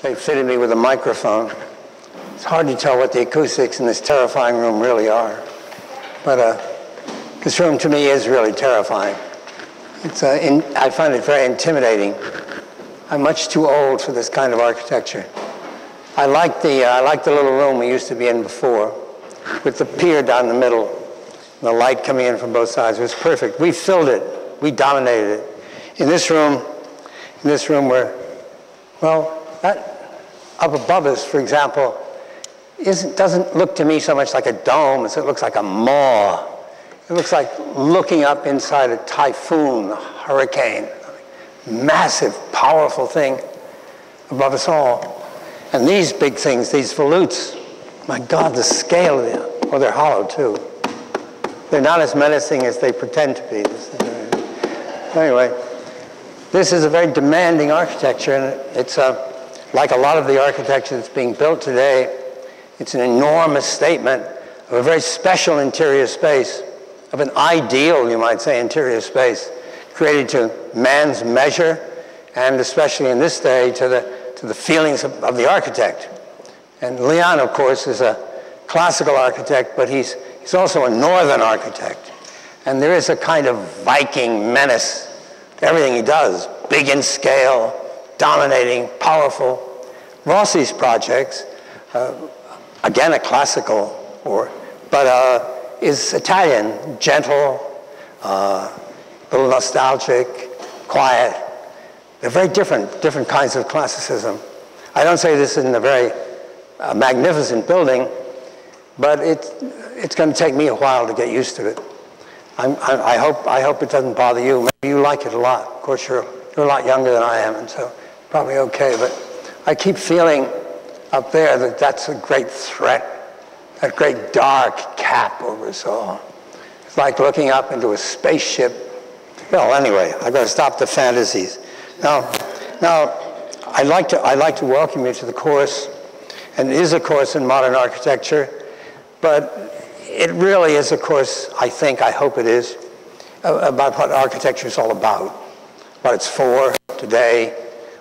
They fitted me with a microphone. It's hard to tell what the acoustics in this terrifying room really are. But this room to me is really terrifying. I find it very intimidating. I'm much too old for this kind of architecture. I like the little room we used to be in before, with the pier down the middle, and the light coming in from both sides. It was perfect. We filled it. We dominated it. In this room where, well, that up above us, for example, doesn't look to me so much like a dome as it looks like a maw. It looks like looking up inside a typhoon, a hurricane, massive, powerful thing above us all. And these big things, these volutes, my God, the scale of them, well, they're hollow too. They're not as menacing as they pretend to be. Anyway, this is a very demanding architecture, and it's like a lot of the architecture that's being built today. It's an enormous statement of a very special interior space, of an ideal, you might say, interior space, created to man's measure, and especially in this day, to the feelings of the architect. And Leon, of course, is a classical architect, but he's also a northern architect. And there is a kind of Viking menace to everything he does, big in scale, dominating, powerful. Rossi's projects, again a classical, but is Italian, gentle, a little nostalgic, quiet. They're very different kinds of classicism. I don't say this in a very magnificent building, but it's going to take me a while to get used to it. I hope it doesn't bother you. Maybe you like it a lot. Of course, you're a lot younger than I am, and so probably okay. But I keep feeling up there that that's a great threat, that great dark cap over us all. It's like looking up into a spaceship. Well, anyway, I've got to stop the fantasies. Now, I'd like to welcome you to the course, and it is a course in modern architecture, but it really is a course, I hope it is, about what architecture is all about, what it's for today,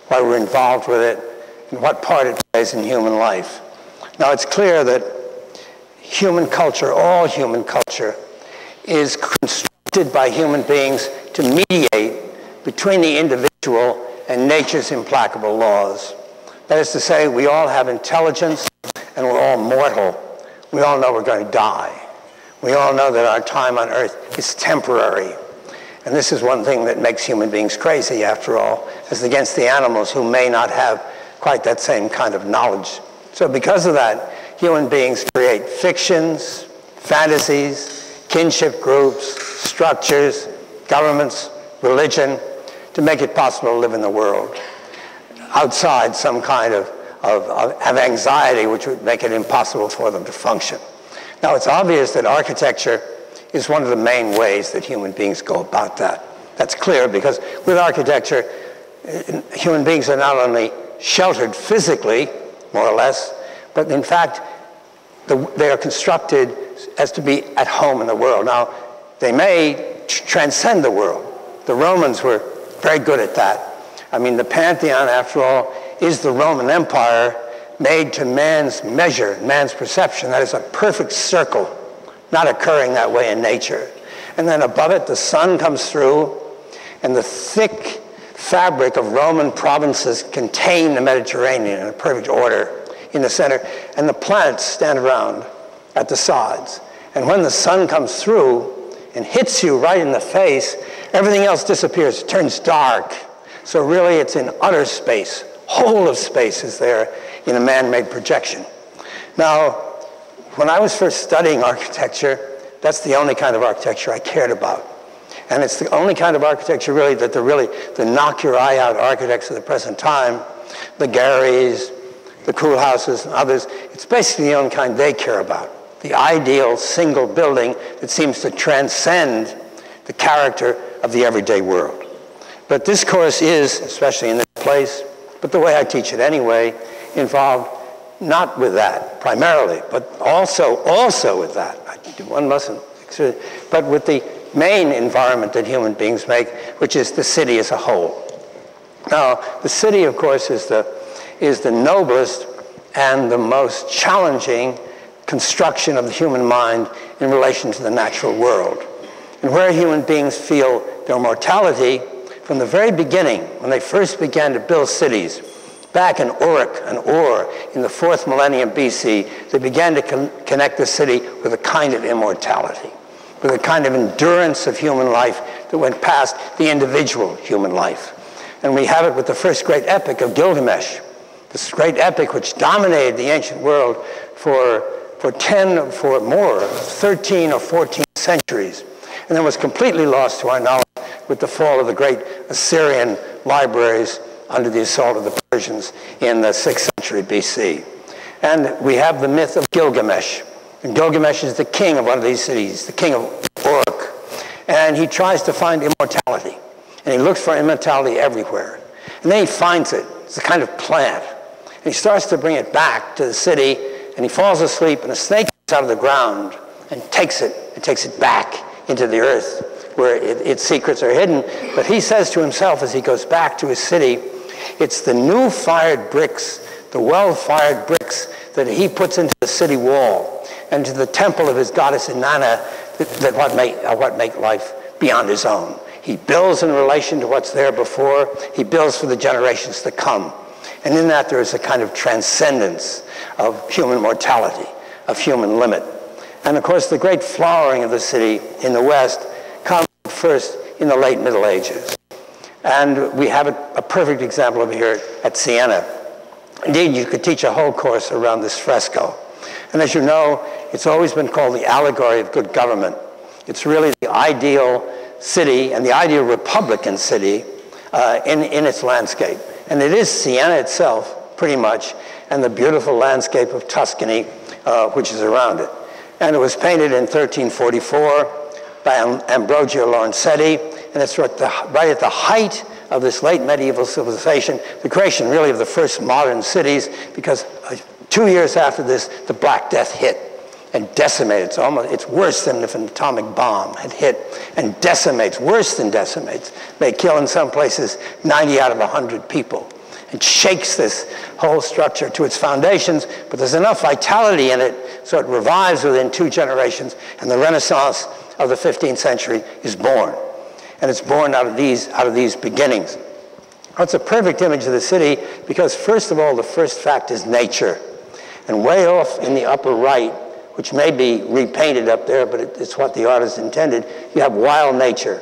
why we're involved with it, and what part it plays in human life. Now, it's clear that human culture, all human culture, is constructed by human beings to mediate between the individual and nature's implacable laws. That is to say, we all have intelligence and we're all mortal. We all know we're going to die. We all know that our time on earth is temporary. And this is one thing that makes human beings crazy, after all, as against the animals who may not have quite that same kind of knowledge. So because of that, human beings create fictions, fantasies, kinship groups, structures, governments, religion, to make it possible to live in the world outside some kind of anxiety which would make it impossible for them to function. Now, it's obvious that architecture is one of the main ways that human beings go about that. That's clear because with architecture, human beings are not only sheltered physically, more or less, but in fact, they are constructed as to be at home in the world. Now, they may transcend the world. The Romans were very good at that. I mean, the Pantheon, after all, is the Roman Empire made to man's measure, man's perception. That is a perfect circle, not occurring that way in nature. And then above it, the sun comes through, and the thick fabric of Roman provinces contain the Mediterranean in a perfect order in the center, and the planets stand around at the sides. And when the sun comes through and hits you right in the face, everything else disappears, it turns dark. So really it's in utter space. Whole of space is there in a man-made projection. Now, when I was first studying architecture, that's the only kind of architecture I cared about. And it's the only kind of architecture really that the knock-your-eye-out architects of the present time, the Garys, the Koolhauses, and others, it's basically the only kind they care about. The ideal single building that seems to transcend the character of the everyday world. But this course is, especially in this place, but the way I teach it anyway, involved not with that primarily, but also with that. One mustn't, but with the main environment that human beings make, which is the city as a whole. Now, the city, of course, is is the noblest and the most challenging construction of the human mind in relation to the natural world. And where human beings feel their mortality, from the very beginning, when they first began to build cities, back in Uruk and Ur in the 4th millennium BC, they began to connect the city with a kind of immortality, with a kind of endurance of human life that went past the individual human life. And we have it with the first great epic of Gilgamesh, this great epic which dominated the ancient world for 13 or 14 centuries, and then was completely lost to our knowledge with the fall of the great Assyrian libraries under the assault of the Persians in the 6th century BC. And we have the myth of Gilgamesh. And Gilgamesh is the king of one of these cities, the king of Uruk. And he tries to find immortality. And he looks for immortality everywhere. And then he finds it. It's a kind of plant. And he starts to bring it back to the city, and he falls asleep, and a snake comes out of the ground and takes it back into the earth, where its secrets are hidden. But he says to himself as he goes back to his city, it's the new fired bricks, the well-fired bricks that he puts into the city wall and to the temple of his goddess Inanna that what make life beyond his own. He builds in relation to what's there before. He builds for the generations to come. And in that there is a kind of transcendence of human mortality, of human limit. And of course the great flowering of the city in the West comes first in the late Middle Ages. And we have a perfect example over here at Siena. Indeed, you could teach a whole course around this fresco. And as you know, it's always been called the allegory of good government. It's really the ideal city and the ideal republican city in its landscape. And it is Siena itself, pretty much, and the beautiful landscape of Tuscany, which is around it. And it was painted in 1344 by Ambrogio Lorenzetti, and it's right at the height of this late medieval civilization, the creation really of the first modern cities, because 2 years after this, the Black Death hit and decimated. It's worse than if an atomic bomb had hit, and decimates, worse than decimates. May kill in some places 90 out of 100 people. It shakes this whole structure to its foundations, but there's enough vitality in it so it revives within 2 generations, and the Renaissance of the 15th century is born. And it's born out of these beginnings. It's a perfect image of the city because, first of all, the first fact is nature. And way off in the upper right, which may be repainted up there, but it's what the artist intended, you have wild nature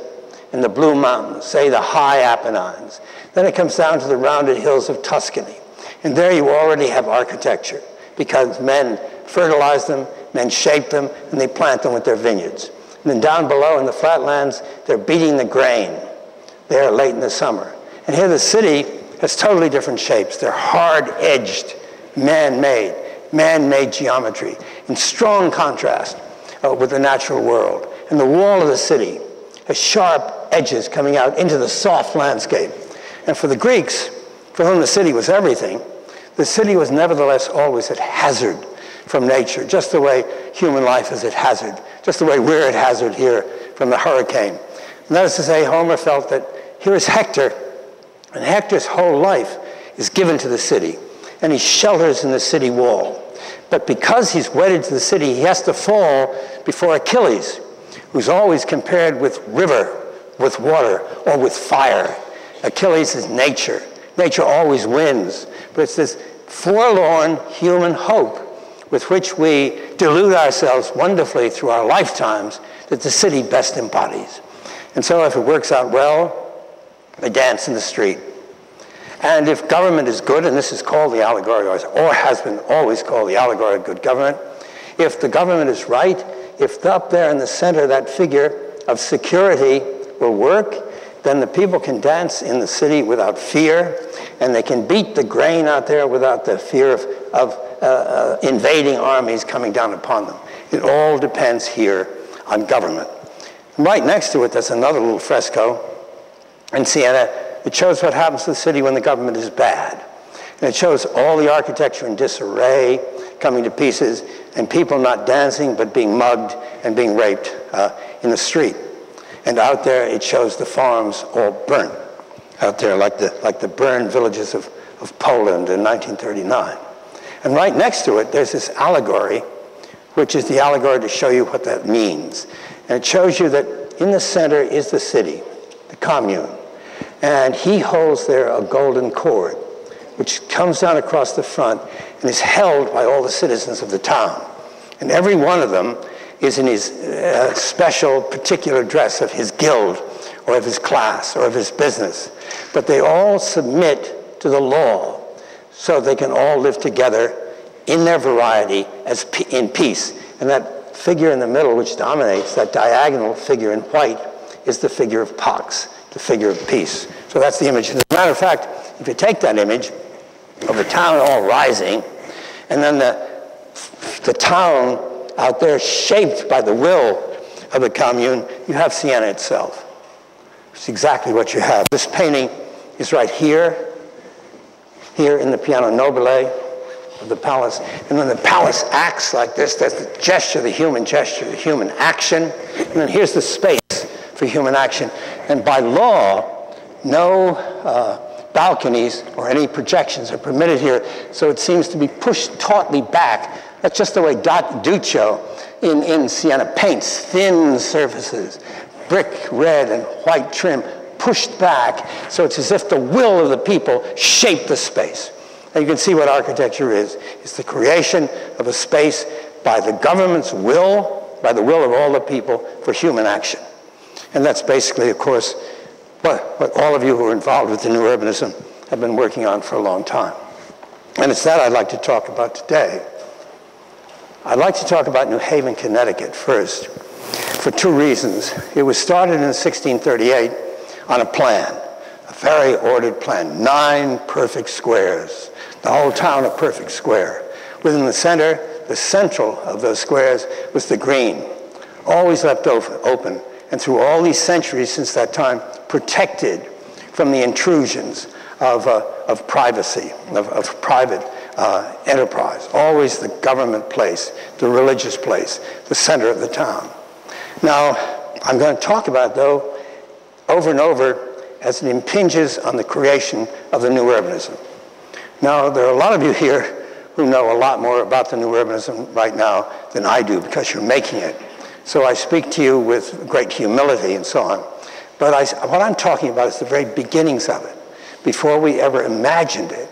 in the Blue Mountains, say the high Apennines. Then it comes down to the rounded hills of Tuscany. And there you already have architecture because men fertilize them, men shape them, and they plant them with their vineyards. And then down below in the flatlands, they're beating the grain there late in the summer. And here the city has totally different shapes. They're hard-edged, man-made geometry in strong contrast with the natural world. And the wall of the city has sharp edges coming out into the soft landscape. And for the Greeks, for whom the city was everything, the city was nevertheless always at hazard from nature, just the way human life is at hazard, just the way we're at hazard here from the hurricane. And that is to say, Homer felt that here is Hector, and Hector's whole life is given to the city, and he shelters in the city wall. But because he's wedded to the city, he has to fall before Achilles, who's always compared with river, with water, or with fire. Achilles is nature. Nature always wins, but it's this forlorn human hope with which we delude ourselves wonderfully through our lifetimes that the city best embodies. And so if it works out well, they dance in the street. And if government is good, and this is called the allegory, or has been always called the allegory of good government, if the government is right, if up there in the center that figure of security will work, then the people can dance in the city without fear, and they can beat the grain out there without the fear of invading armies coming down upon them. It all depends here on government. And right next to it, there's another little fresco in Siena. It shows what happens to the city when the government is bad. And it shows all the architecture in disarray, coming to pieces, and people not dancing, but being mugged and being raped in the street. And out there, it shows the farms all burnt out there, like the burned villages of of Poland in 1939. And right next to it, there's this allegory, which is the allegory to show you what that means. And it shows you that in the center is the city, the commune. And he holds there a golden cord, which comes down across the front and is held by all the citizens of the town. And every one of them is in his special particular dress of his guild or of his class or of his business. But they all submit to the law so they can all live together in their variety as in peace. And that figure in the middle, which dominates, that diagonal figure in white, is the figure of Pax, the figure of peace. So that's the image. As a matter of fact, if you take that image of the town all rising, and then the town out there shaped by the will of the commune, you have Siena itself. It's exactly what you have. This painting is right here in the Piano Nobile of the palace. And when the palace acts like this, there's the gesture, the human action. And then here's the space for human action. And by law, no balconies or any projections are permitted here. So it seems to be pushed tautly back. That's just the way Duccio in Siena paints thin surfaces, brick red and white trim, pushed back, so it's as if the will of the people shaped the space. And you can see what architecture is. It's the creation of a space by the government's will, by the will of all the people, for human action. And that's basically, of course, what all of you who are involved with the new urbanism have been working on for a long time. And it's that I'd like to talk about today. I'd like to talk about New Haven, Connecticut first, for two reasons. It was started in 1638 on a plan, a very ordered plan, 9 perfect squares, the whole town a perfect square. Within the center, the central of those squares was the green, always left open, and through all these centuries since that time, protected from the intrusions of privacy, of private enterprise. Always the government place, the religious place, the center of the town. Now, I'm going to talk about, though, over and over as it impinges on the creation of the new urbanism. Now, there are a lot of you here who know a lot more about the new urbanism right now than I do because you're making it. So I speak to you with great humility and so on. But what I'm talking about is the very beginnings of it, before we ever imagined it,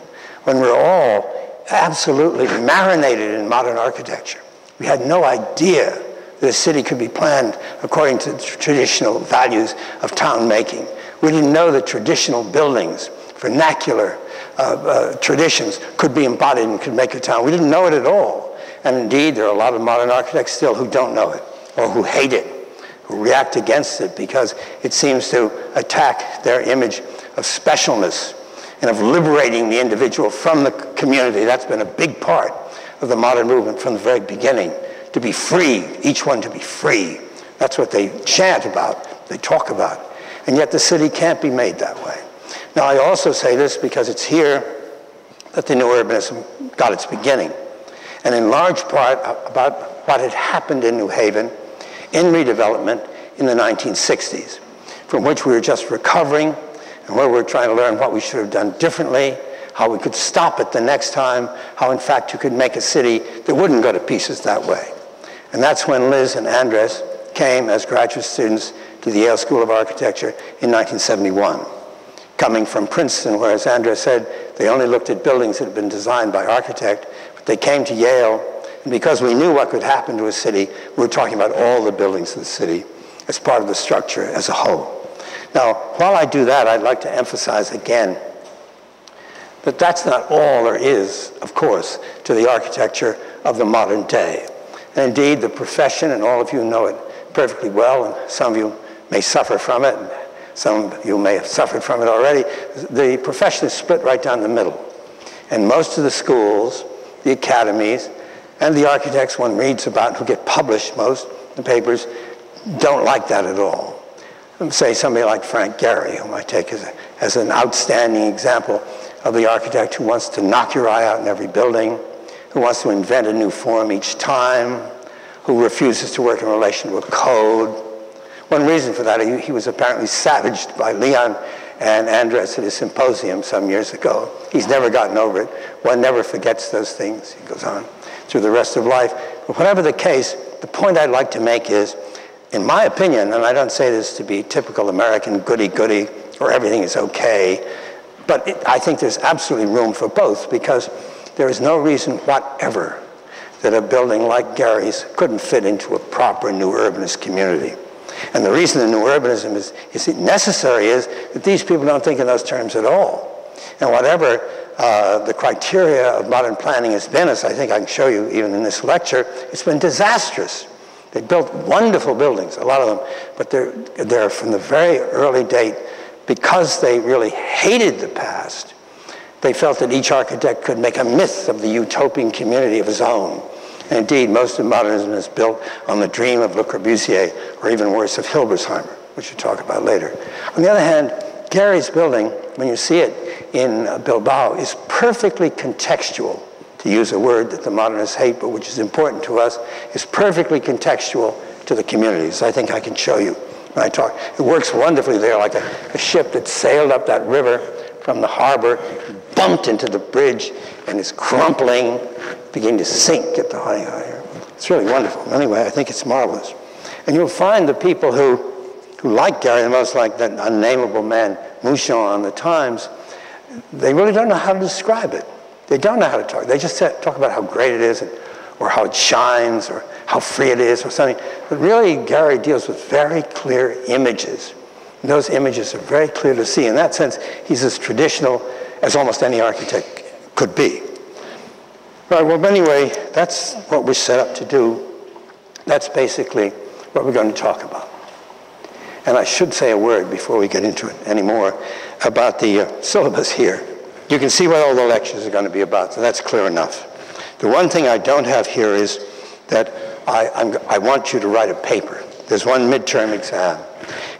when we're all absolutely marinated in modern architecture. We had no idea that a city could be planned according to the traditional values of town making. We didn't know that traditional buildings, vernacular traditions could be embodied and could make a town. We didn't know it at all. And indeed, there are a lot of modern architects still who don't know it, or who hate it, who react against it because it seems to attack their image of specialness and of liberating the individual from the community. That's been a big part of the modern movement from the very beginning. To be free, each one to be free. That's what they chant about, they talk about. And yet the city can't be made that way. Now I also say this because it's here that the new urbanism got its beginning. And in large part about what had happened in New Haven in redevelopment in the 1960s, from which we were just recovering and where we were trying to learn what we should have done differently, how we could stop it the next time, how in fact you could make a city that wouldn't go to pieces that way. And that's when Liz and Andres came as graduate students to the Yale School of Architecture in 1971. Coming from Princeton, where, as Andres said, they only looked at buildings that had been designed by architect, but they came to Yale, and because we knew what could happen to a city, we were talking about all the buildings of the city as part of the structure as a whole. Now, while I do that, I'd like to emphasize again that that's not all there is, of course, to the architecture of the modern day. And indeed, the profession, and all of you know it perfectly well, and some of you may suffer from it, and some of you may have suffered from it already. The profession is split right down the middle. And most of the schools, the academies, and the architects one reads about who get published most in papers don't like that at all. Say somebody like Frank Gehry, whom I take as an outstanding example of the architect who wants to knock your eye out in every building, who wants to invent a new form each time, who refuses to work in relation to a code. One reason for that, he was apparently savaged by Leon and Andres at his symposium some years ago. He's never gotten over it. One never forgets those things, he goes on, through the rest of life. But whatever the case, the point I'd like to make is, in my opinion, and I don't say this to be typical American goody-goody, or everything is okay, but I think there's absolutely room for both, because there is no reason whatever that a building like Gary's couldn't fit into a proper new urbanist community. And the reason the new urbanism is necessary is that these people don't think in those terms at all. And whatever the criteria of modern planning has been, as I think I can show you even in this lecture, it's been disastrous. They built wonderful buildings, a lot of them, but they're from the very early date, because they really hated the past, they felt that each architect could make a myth of the utopian community of his own. And indeed, most of modernism is built on the dream of Le Corbusier, or even worse, of Hilbersheimer, which we'll talk about later. On the other hand, Gary's building, when you see it in Bilbao, is perfectly contextual, to use a word that the modernists hate, but which is important to us, is perfectly contextual to the communities. I think I can show you when I talk. It works wonderfully there, like a ship that sailed up that river from the harbor, bumped into the bridge, and is crumpling, beginning to sink at the higher. It's really wonderful. Anyway, I think it's marvelous. And you'll find the people who like Gary the most, like that unnameable man, Mouchon on the Times, they really don't know how to describe it. They don't know how to talk. They just talk about how great it is, or how it shines, or how free it is, or something. But really, Gary deals with very clear images. And those images are very clear to see. In that sense, he's as traditional as almost any architect could be. Right, well, anyway, that's what we're set up to do. That's basically what we're going to talk about. And I should say a word before we get into it anymore about the syllabus here. You can see what all the lectures are going to be about, so that's clear enough. The one thing I don't have here is that I want you to write a paper. There's one midterm exam,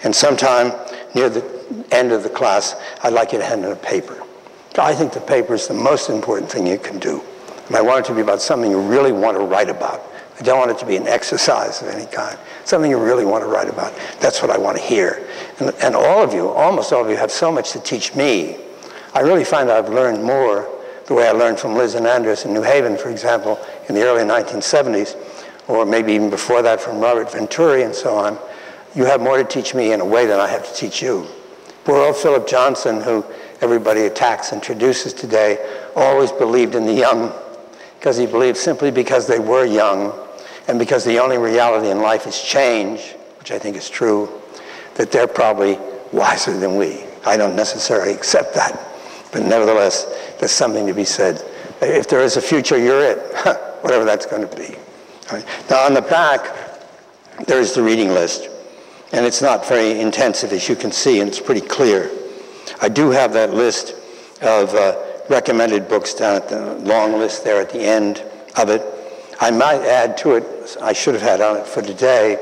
and sometime near the end of the class, I'd like you to hand in a paper. I think the paper is the most important thing you can do. And I want it to be about something you really want to write about. I don't want it to be an exercise of any kind. Something you really want to write about. That's what I want to hear. And all of you, almost all of you, have so much to teach me. I really find I've learned more the way I learned from Liz and Andres in New Haven, for example, in the early 1970s, or maybe even before that from Robert Venturi and so on. You have more to teach me in a way than I have to teach you. Poor old Philip Johnson, who everybody attacks and traduces today, always believed in the young, because he believed simply because they were young, and because the only reality in life is change, which I think is true, that they're probably wiser than we. I don't necessarily accept that, but nevertheless, there's something to be said. If there is a future, you're it, whatever that's going to be. All right. Now, on the back, there's the reading list, and it's not very intensive, as you can see, and it's pretty clear. I do have that list of recommended books down at the long list there at the end of it. I might add to it, I should have had on it for today,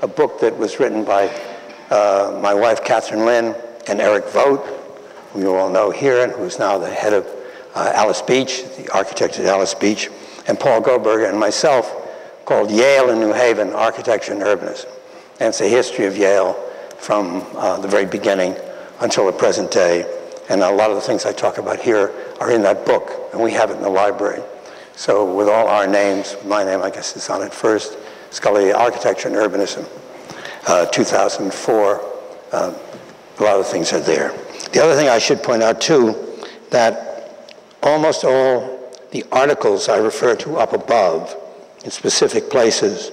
a book that was written by my wife, Catherine Lynn, and Eric Vogt, who you all know here, and who's now the head of Alice Beach, the architect at Alice Beach, and Paul Goldberger and myself, called Yale and New Haven, Architecture and Urbanism. And it's a history of Yale from the very beginning until the present day. And a lot of the things I talk about here are in that book, and we have it in the library. So with all our names, my name, I guess, is on it first, Scully, Architecture and Urbanism, 2004. A lot of things are there. The other thing I should point out, too, that almost all the articles I refer to up above in specific places,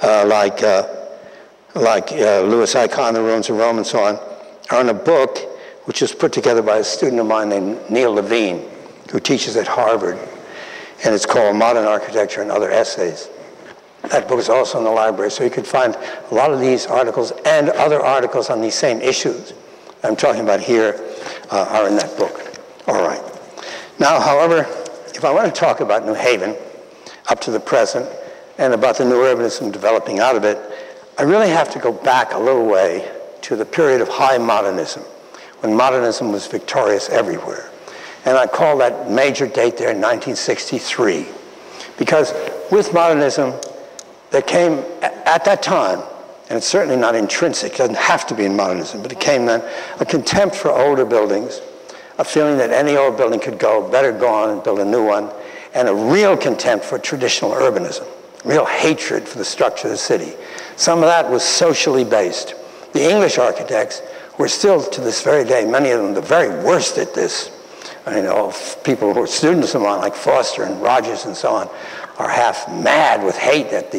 like Louis Icahn, The Ruins of Rome, and so on, are in a book which was put together by a student of mine named Neil Levine, who teaches at Harvard, and it's called Modern Architecture and Other Essays. That book is also in the library, so you can find a lot of these articles and other articles on these same issues I'm talking about here are in that book. All right. Now, however, if I want to talk about New Haven up to the present and about the new urbanism developing out of it, I really have to go back a little way to the period of high modernism, when modernism was victorious everywhere. And I call that major date there 1963, because with modernism, there came, at that time, and it's certainly not intrinsic, it doesn't have to be in modernism, but it came then, a contempt for older buildings, a feeling that any old building could go, better go on and build a new one, and a real contempt for traditional urbanism, real hatred for the structure of the city. Some of that was socially based. The English architects were still, to this very day, many of them the very worst at this. I know people who are students of mine, like Foster and Rogers and so on, are half mad with hate at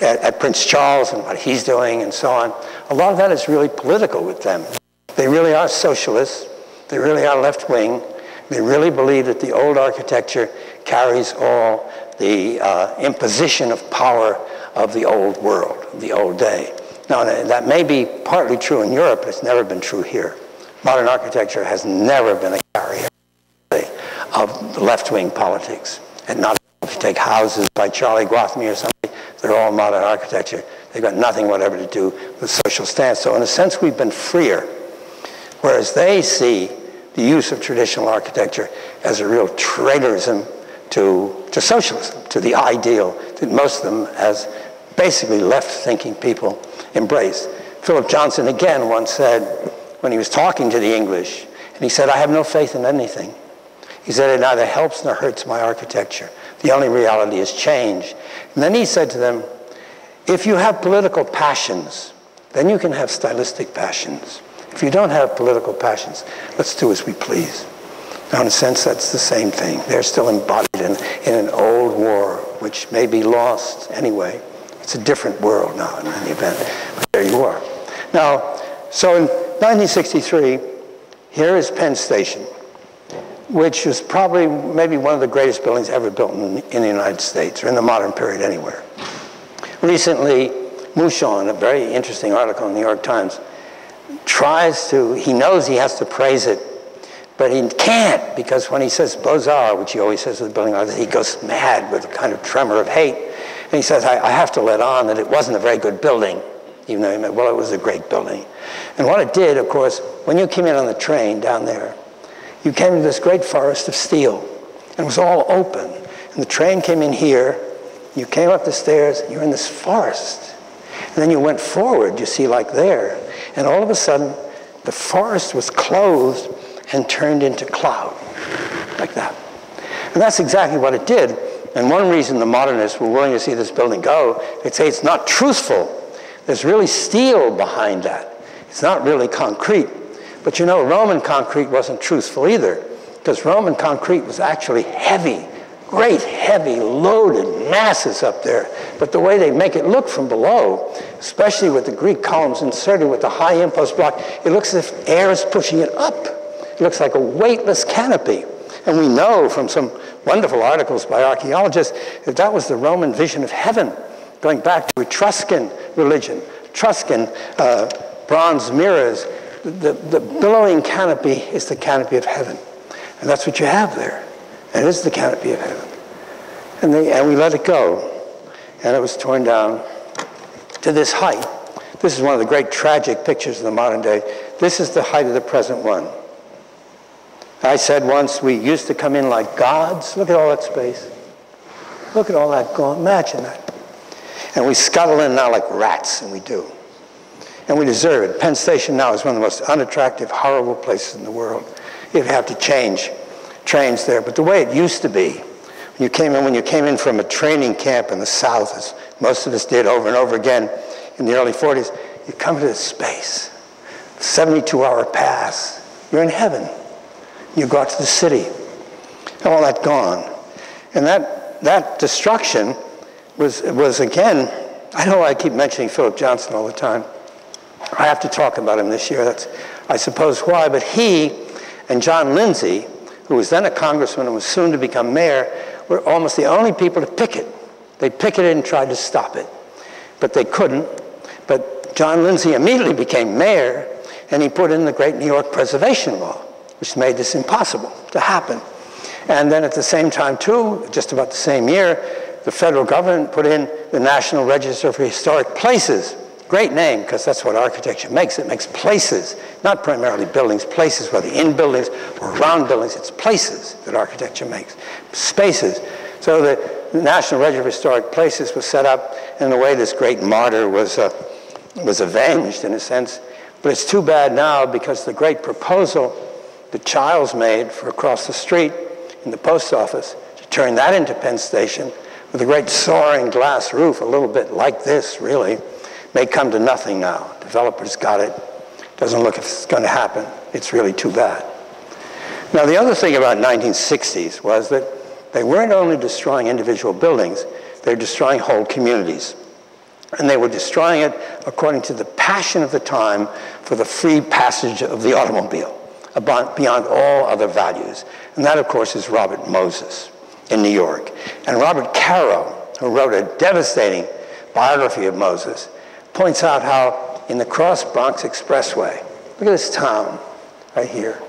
at Prince Charles and what he's doing and so on. A lot of that is really political with them. They really are socialists. They really are left-wing. They really believe that the old architecture carries all the imposition of power of the old world, the old day. Now, that may be partly true in Europe, but it's never been true here. Modern architecture has never been a carrier of left-wing politics. And not if you take houses by Charlie Guathmy or something, they're all modern architecture. They've got nothing whatever to do with social stance. So in a sense, we've been freer, whereas they see the use of traditional architecture as a real traitorism to socialism, to the ideal that most of them, as basically left-thinking people, embrace. Philip Johnson again once said, when he was talking to the English, and he said, "I have no faith in anything." He said, "It neither helps nor hurts my architecture. The only reality is change." And then he said to them, "If you have political passions, then you can have stylistic passions. If you don't have political passions, let's do as we please." Now, in a sense, that's the same thing. They're still embodied in an old war, which may be lost anyway. It's a different world now in any event. But there you are. Now, so in 1963, here is Penn Station, which is probably maybe one of the greatest buildings ever built in the United States, or in the modern period anywhere. Recently, Mouchon, a very interesting article in the New York Times, he knows he has to praise it, but he can't, because when he says Beaux-Arts, which he always says with the building artist, he goes mad with a kind of tremor of hate. And he says, I have to let on that it wasn't a very good building, even though he meant, well, it was a great building. And what it did, of course, when you came in on the train down there, you came to this great forest of steel, and it was all open. And the train came in here, you came up the stairs, and you're in this forest. And then you went forward, you see, like there, and all of a sudden, the forest was closed and turned into cloud, like that. And that's exactly what it did. And one reason the modernists were willing to see this building go, they'd say it's not truthful. There's really steel behind that. It's not really concrete. But you know, Roman concrete wasn't truthful either, because Roman concrete was actually heavy, great heavy, loaded masses up there. But the way they make it look from below, especially with the Greek columns inserted with the high impulse block, it looks as if air is pushing it up. It looks like a weightless canopy. And we know from some wonderful articles by archaeologists that that was the Roman vision of heaven, going back to Etruscan religion, Etruscan bronze mirrors. The billowing canopy is the canopy of heaven. And that's what you have there. And it is the canopy of heaven. And we let it go. And it was torn down to this height. This is one of the great tragic pictures of the modern day. This is the height of the present one. I said once, we used to come in like gods. Look at all that space. Look at all that gone. Imagine that. And we scuttle in now like rats, and we do. And we deserve it. Penn Station now is one of the most unattractive, horrible places in the world. You'd have to change trains there. But the way it used to be, when you came in from a training camp in the South, as most of us did over and over again in the early 40s, you come to this space, 72-hour pass. You're in heaven. You go out to the city. All that gone. And that destruction was again, I know I keep mentioning Philip Johnson all the time. I have to talk about him this year. That's, I suppose, why. But he and John Lindsay, who was then a congressman and was soon to become mayor, were almost the only people to picket. They picketed and tried to stop it. But they couldn't. But John Lindsay immediately became mayor, and he put in the great New York Preservation Law, which made this impossible to happen. And then at the same time, too, just about the same year, the federal government put in the National Register for Historic Places. Great name, because that's what architecture makes. It makes places, not primarily buildings, places, whether in buildings or around buildings. It's places that architecture makes, spaces. So that National Register of Historic Places was set up in the way this great martyr was avenged, in a sense. But it's too bad now, because the great proposal that Childs made for across the street in the post office to turn that into Penn Station with a great soaring glass roof, a little bit like this, really, may come to nothing now. Developers got it. Doesn't look if it's going to happen. It's really too bad. Now, the other thing about 1960s was that they weren't only destroying individual buildings, they were destroying whole communities. And they were destroying it according to the passion of the time for the free passage of the automobile, beyond all other values. And that, of course, is Robert Moses in New York. And Robert Caro, who wrote a devastating biography of Moses, points out how in the Cross Bronx Expressway, look at this town right here.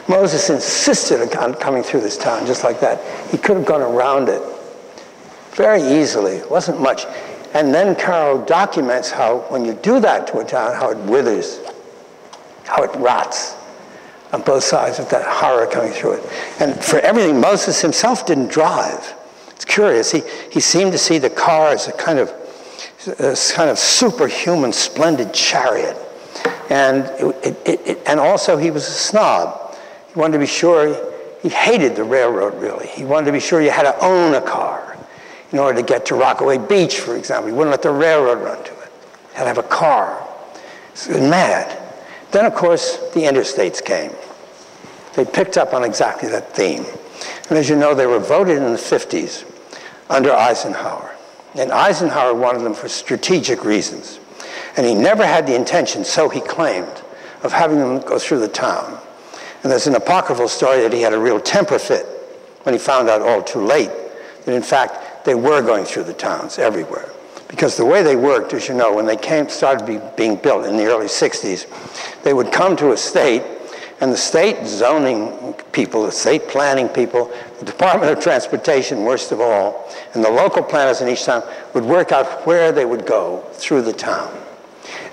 Moses insisted on coming through this town just like that. He could have gone around it very easily. It wasn't much. And then Caro documents how when you do that to a town, how it withers, how it rots on both sides with that horror coming through it. And for everything, Moses himself didn't drive. It's curious. He seemed to see the car as a kind of superhuman, splendid chariot. And also he was a snob. He wanted to be sure, he hated the railroad, really. He wanted to be sure you had to own a car in order to get to Rockaway Beach, for example. He wouldn't let the railroad run to it. He had to have a car. It was mad. Then, of course, the interstates came. They picked up on exactly that theme. And as you know, they were voted in the 50s under Eisenhower. And Eisenhower wanted them for strategic reasons. And he never had the intention, so he claimed, of having them go through the town. And there's an apocryphal story that he had a real temper fit when he found out all too late that, in fact, they were going through the towns everywhere. Because the way they worked, as you know, when they started being built in the early 60s, they would come to a state, and the state zoning people, the state planning people, the Department of Transportation, worst of all, and the local planners in each town would work out where they would go through the town.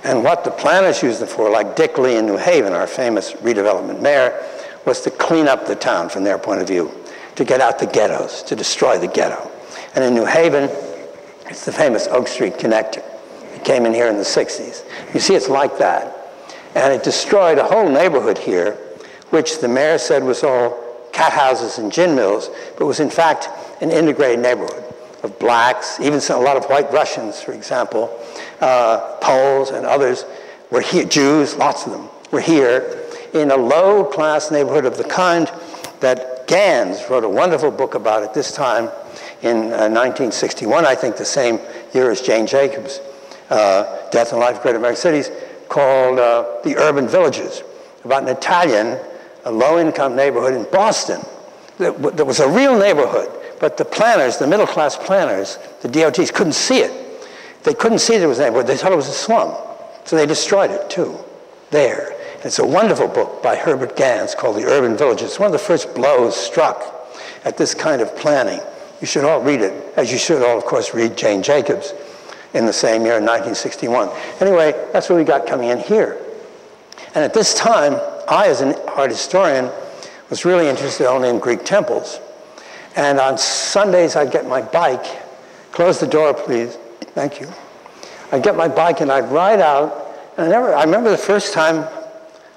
And what the planners used them for, like Dick Lee in New Haven, our famous redevelopment mayor, was to clean up the town from their point of view, to get out the ghettos, to destroy the ghetto. And in New Haven, it's the famous Oak Street Connector. It came in here in the 60s. You see, it's like that. And it destroyed a whole neighborhood here, which the mayor said was all cat houses and gin mills, but was in fact an integrated neighborhood of blacks, even a lot of white Russians, for example, Poles and others were here, Jews, lots of them, were here in a low-class neighborhood of the kind that Gans wrote a wonderful book about at this time in 1961, I think the same year as Jane Jacobs' Death and Life of Great American Cities, called The Urban Villages, about an Italian, a low-income neighborhood in Boston that was a real neighborhood, but the planners, the middle-class planners, the DOTs, couldn't see it. They couldn't see there was a neighborhood. They thought it was a slum, so they destroyed it, too, there. And it's a wonderful book by Herbert Gans called The Urban Villages. It's one of the first blows struck at this kind of planning. You should all read it, as you should all, of course, read Jane Jacobs in the same year, in 1961. Anyway, that's what we got coming in here. And at this time, I, as an art historian, was really interested only in Greek temples. And on Sundays, I'd get my bike. Close the door, please. Thank you. I'd get my bike and I'd ride out. And I remember the first time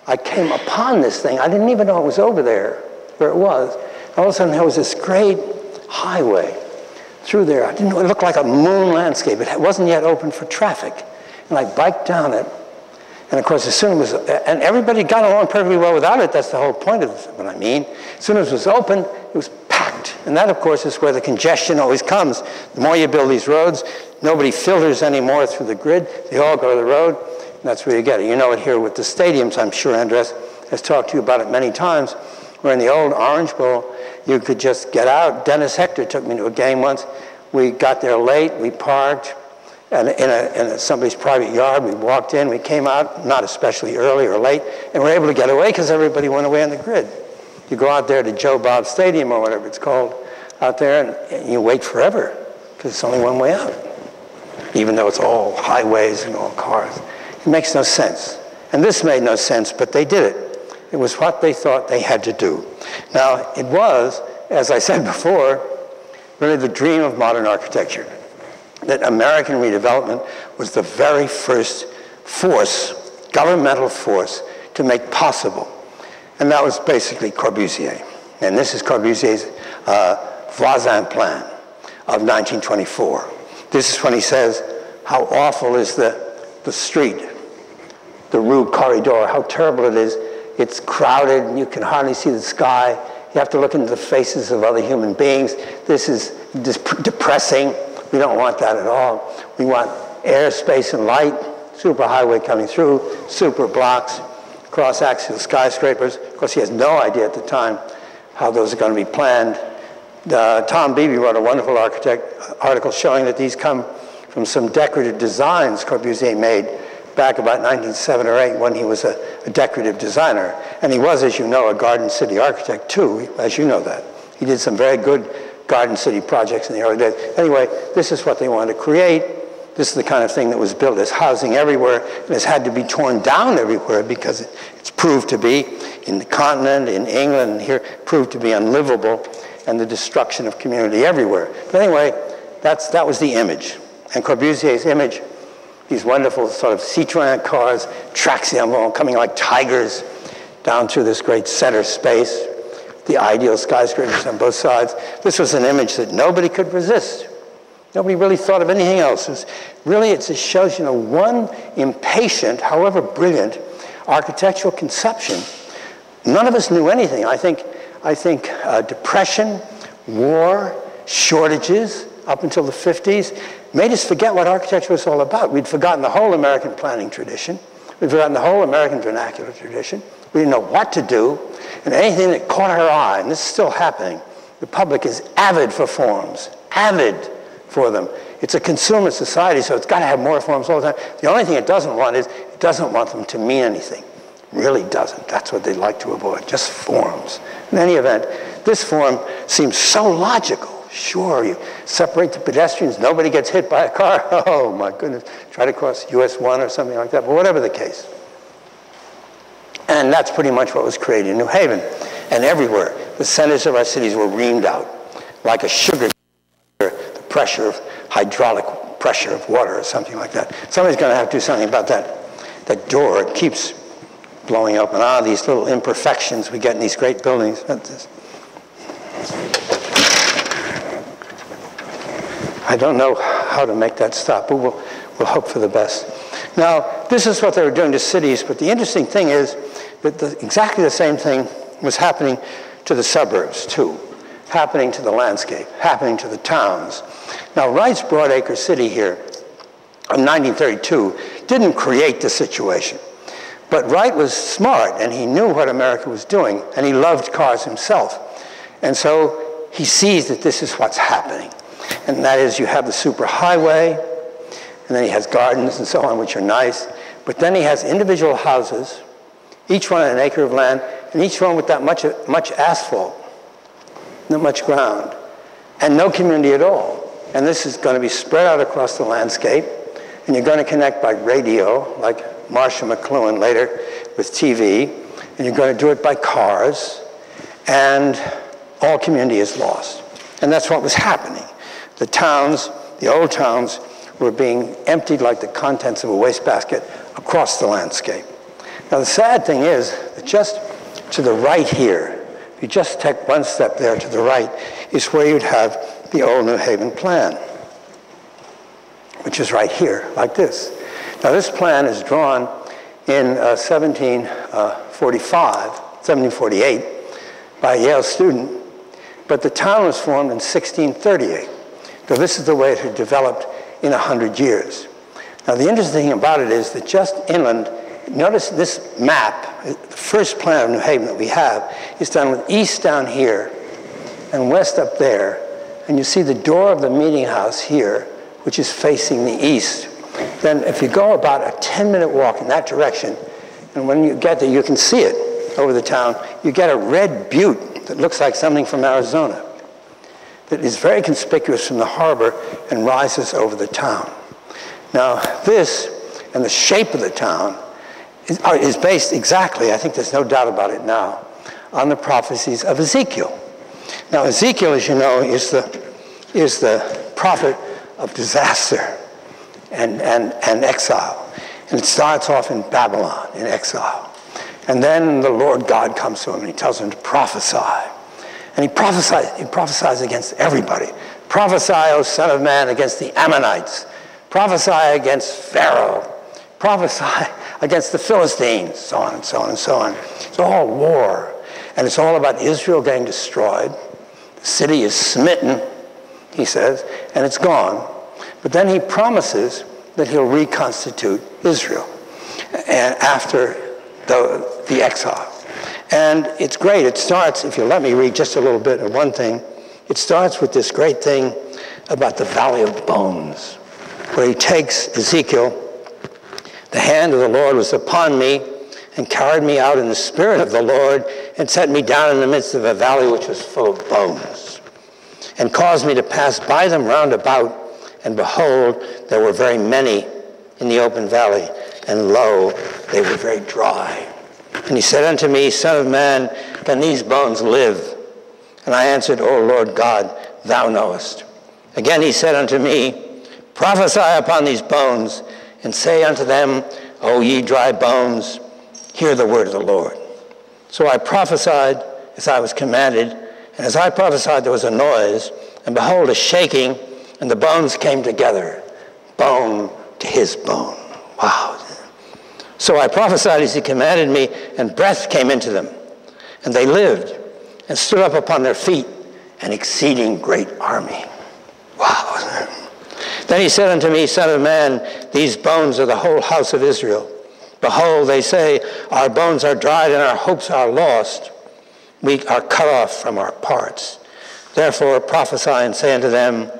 I came upon this thing. I didn't even know it was over there, where it was. All of a sudden, there was this great highway through there. I didn't know, it looked like a moon landscape. It wasn't yet open for traffic. And I biked down it. And of course, as soon as it was, and everybody got along perfectly well without it. That's the whole point of what I mean. As soon as it was open, it was packed. And that, of course, is where the congestion always comes. The more you build these roads, nobody filters anymore through the grid. They all go to the road, and that's where you get it. You know it here with the stadiums. I'm sure Andres has talked to you about it many times, where in the old Orange Bowl, you could just get out. Dennis Hector took me to a game once. We got there late. We parked. And in somebody's private yard, we walked in, we came out, not especially early or late, and we were able to get away because everybody went away on the grid. You go out there to Joe Bob Stadium or whatever it's called out there, and you wait forever because it's only one way out, even though it's all highways and all cars. It makes no sense. And this made no sense, but they did it. It was what they thought they had to do. Now, it was, as I said before, really the dream of modern architecture. That American redevelopment was the very first force, governmental force, to make possible. And that was basically Corbusier. And this is Corbusier's Voisin plan of 1924. This is when he says, how awful is the street, the Rue Corridor, how terrible it is. It's crowded, and you can hardly see the sky. You have to look into the faces of other human beings. This is depressing. We don't want that at all. We want air, space, and light, superhighway coming through, super blocks, cross-axial skyscrapers. Of course, he has no idea at the time how those are going to be planned. Tom Beebe wrote a wonderful article showing that these come from some decorative designs Corbusier made back about 1907 or 8 when he was a decorative designer. And he was, as you know, a Garden City architect too, as you know that. He did some very good Garden City projects in the early days. Anyway, this is what they wanted to create. This is the kind of thing that was built as housing everywhere and has had to be torn down everywhere because it's proved to be, in the continent, in England, and here, proved to be unlivable, and the destruction of community everywhere. But anyway, that was the image. And Corbusier's image, these wonderful sort of Citroën cars, traction coming like tigers down through this great center space, the ideal skyscrapers on both sides. This was an image that nobody could resist. Nobody really thought of anything else. It just shows, one impatient, however brilliant, architectural conception. None of us knew anything. I think depression, war, shortages up until the 50s made us forget what architecture was all about. We'd forgotten the whole American planning tradition. We'd forgotten the whole American vernacular tradition. We didn't know what to do. And anything that caught our eye, and this is still happening, the public is avid for forms, avid for them. It's a consumer society, so it's got to have more forms all the time. The only thing it doesn't want is it doesn't want them to mean anything. It really doesn't. That's what they'd like to avoid, just forms. In any event, this form seems so logical. Sure, you separate the pedestrians, nobody gets hit by a car. Oh my goodness, try to cross US 1 or something like that, but whatever the case. And that's pretty much what was created in New Haven. And everywhere, the centers of our cities were reamed out like a sugar, the pressure of hydraulic pressure of water or something like that. Somebody's going to have to do something about that door. It keeps blowing open. These little imperfections we get in these great buildings. I don't know how to make that stop, but we'll hope for the best. Now, this is what they were doing to cities, but the interesting thing is that exactly the same thing was happening to the suburbs, too, happening to the landscape, happening to the towns. Now, Wright's Broadacre City here in 1932 didn't create the situation, but Wright was smart, and he knew what America was doing, and he loved cars himself. And so he sees that this is what's happening. And that is, you have the superhighway, and then he has gardens and so on, which are nice. But then he has individual houses, each one an acre of land, and each one with that much asphalt, not much ground, and no community at all. And this is going to be spread out across the landscape, and you're going to connect by radio, like Marshall McLuhan later with TV, and you're going to do it by cars, and all community is lost. And that's what was happening. The towns, the old towns, were being emptied like the contents of a wastebasket across the landscape. Now, the sad thing is that just to the right here, if you just take one step there to the right, is where you'd have the old New Haven plan, which is right here, like this. Now, this plan is drawn in 1748 by a Yale student, but the town was formed in 1638. So this is the way it had developed in 100 years. Now, the interesting thing about it is that just inland, notice this map, the first plan of New Haven that we have, is done with east down here and west up there. And you see the door of the meeting house here, which is facing the east. Then if you go about a 10-minute walk in that direction, and when you get there, you can see it over the town, you get a red butte that looks like something from Arizona, that is very conspicuous from the harbor and rises over the town. Now, this and the shape of the town is based exactly, I think there's no doubt about it now, on the prophecies of Ezekiel. Now, Ezekiel, as you know, is the is the prophet of disaster and exile. And it starts off in Babylon, in exile. And then the Lord God comes to him and he tells him to prophesy. And he prophesies against everybody. Prophesy, O Son of Man, against the Ammonites. Prophesy against Pharaoh. Prophesy against the Philistines, so on and so on and so on. It's all war. And it's all about Israel getting destroyed. The city is smitten, he says, and it's gone. But then he promises that he'll reconstitute Israel and after the exile. And it's great. It starts, if you let me read just a little bit of one thing, it starts with this great thing about the Valley of Bones, where he takes Ezekiel, the hand of the Lord was upon me and carried me out in the spirit of the Lord and set me down in the midst of a valley which was full of bones and caused me to pass by them round about. And behold, there were very many in the open valley, and lo, they were very dry. And he said unto me, Son of man, can these bones live? And I answered, O Lord God, thou knowest. Again he said unto me, prophesy upon these bones, and say unto them, O ye dry bones, hear the word of the Lord. So I prophesied as I was commanded, and as I prophesied there was a noise, and behold, a shaking, and the bones came together, bone to his bone. Wow. So I prophesied as he commanded me, and breath came into them. And they lived, and stood up upon their feet, an exceeding great army. Wow. Then he said unto me, Son of man, these bones are the whole house of Israel. Behold, they say, our bones are dried, and our hopes are lost. We are cut off from our parts. Therefore prophesy and say unto them,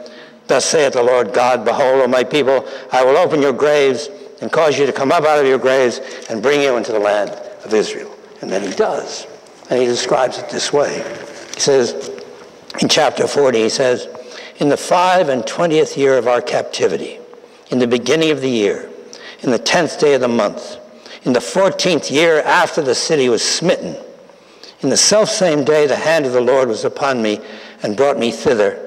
thus saith the Lord God, behold, O my people, I will open your graves and cause you to come up out of your graves and bring you into the land of Israel. And then he does. And he describes it this way. He says, in chapter 40, he says, in the 25th year of our captivity, in the beginning of the year, in the 10th day of the month, in the 14th year after the city was smitten, in the selfsame day the hand of the Lord was upon me and brought me thither.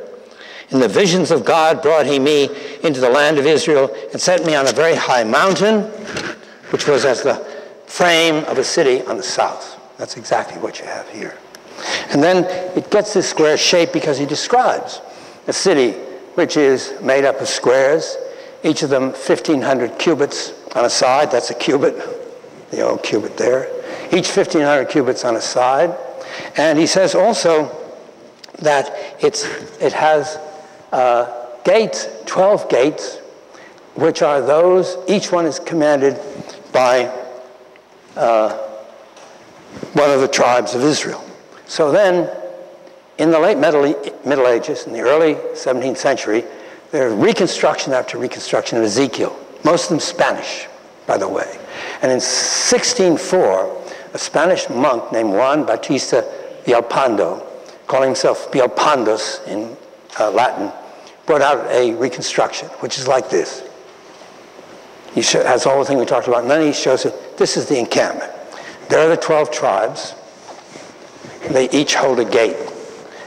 In the visions of God brought he me into the land of Israel and set me on a very high mountain, which was as the frame of a city on the south. That's exactly what you have here. And then it gets this square shape because he describes a city which is made up of squares, each of them 1,500 cubits on a side. That's a cubit, the old cubit there. Each 1,500 cubits on a side. And he says also that it has gates, 12 gates, which are those, each one is commanded by one of the tribes of Israel. So then, in the late Middle Ages, in the early 17th century, there's reconstruction after reconstruction of Ezekiel, most of them Spanish, by the way. And in 1604, a Spanish monk named Juan Bautista Villalpando, calling himself Villalpandos in Latin, brought out a reconstruction, which is like this. He has all the thing we talked about, and then he shows it. This is the encampment. There are the 12 tribes. They each hold a gate.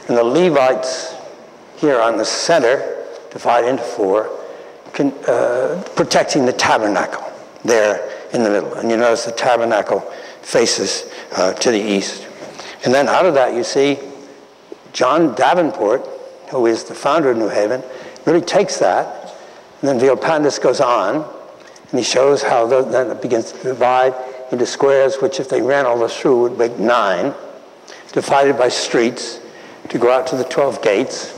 And the Levites here on the center, divided into 4, protecting the tabernacle there in the middle. And you notice the tabernacle faces to the east. And then out of that you see John Davenport, who is the founder of New Haven, really takes that. And then Villalpando goes on, and he shows how then it begins to divide into squares, which if they ran all this through would make 9, divided by streets to go out to the 12 gates,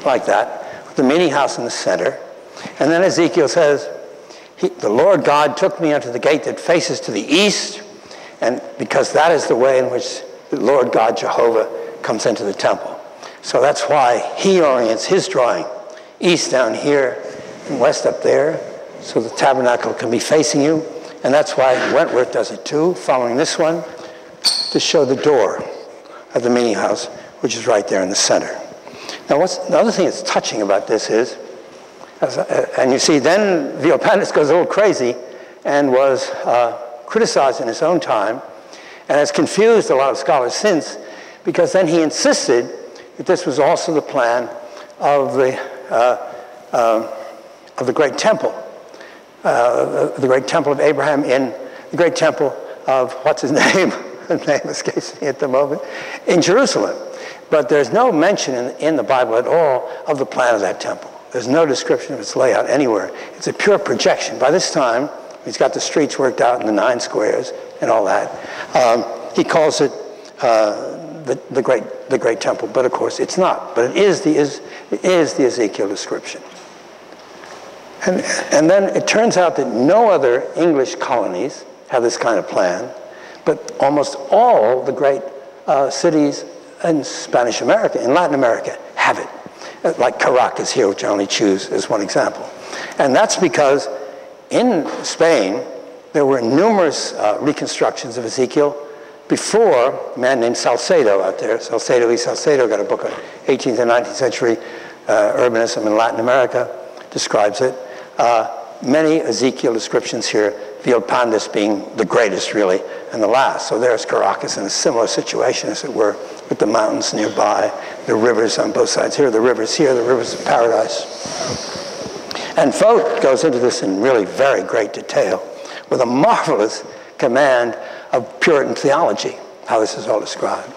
like that, with the meeting house in the center. And then Ezekiel says, the Lord God took me unto the gate that faces to the east, and because that is the way in which the Lord God Jehovah comes into the temple. So that's why he orients his drawing east down here and west up there, so the tabernacle can be facing you. And that's why Wentworth does it too, following this one, to show the door of the meeting house, which is right there in the center. Now, the other thing that's touching about this is, and you see, then Villalpando goes a little crazy and was criticized in his own time, and has confused a lot of scholars since, because then he insisted that this was also the plan of the great temple, the great temple of Abraham in the great temple of, what's his name? The name escapes me at the moment, in Jerusalem. But there's no mention in the Bible at all of the plan of that temple. There's no description of its layout anywhere. It's a pure projection. By this time, he's got the streets worked out in the 9 squares and all that. He calls it the great temple, but of course it's not. But it is the Ezekiel description. And then it turns out that no other English colonies have this kind of plan, but almost all the great cities in Spanish America, in Latin America, have it. Like Caracas here, which I only choose as one example. And that's because in Spain, there were numerous reconstructions of Ezekiel before a man named Salcedo out there. Salcedo got a book on 18th and 19th century urbanism in Latin America, describes it. Many Ezekiel descriptions here, Villalpandas being the greatest, really, and the last. So there's Caracas in a similar situation, as it were, with the mountains nearby, the rivers on both sides here, the rivers of paradise. And Vogt goes into this in really very great detail with a marvelous command of Puritan theology, how this is all described.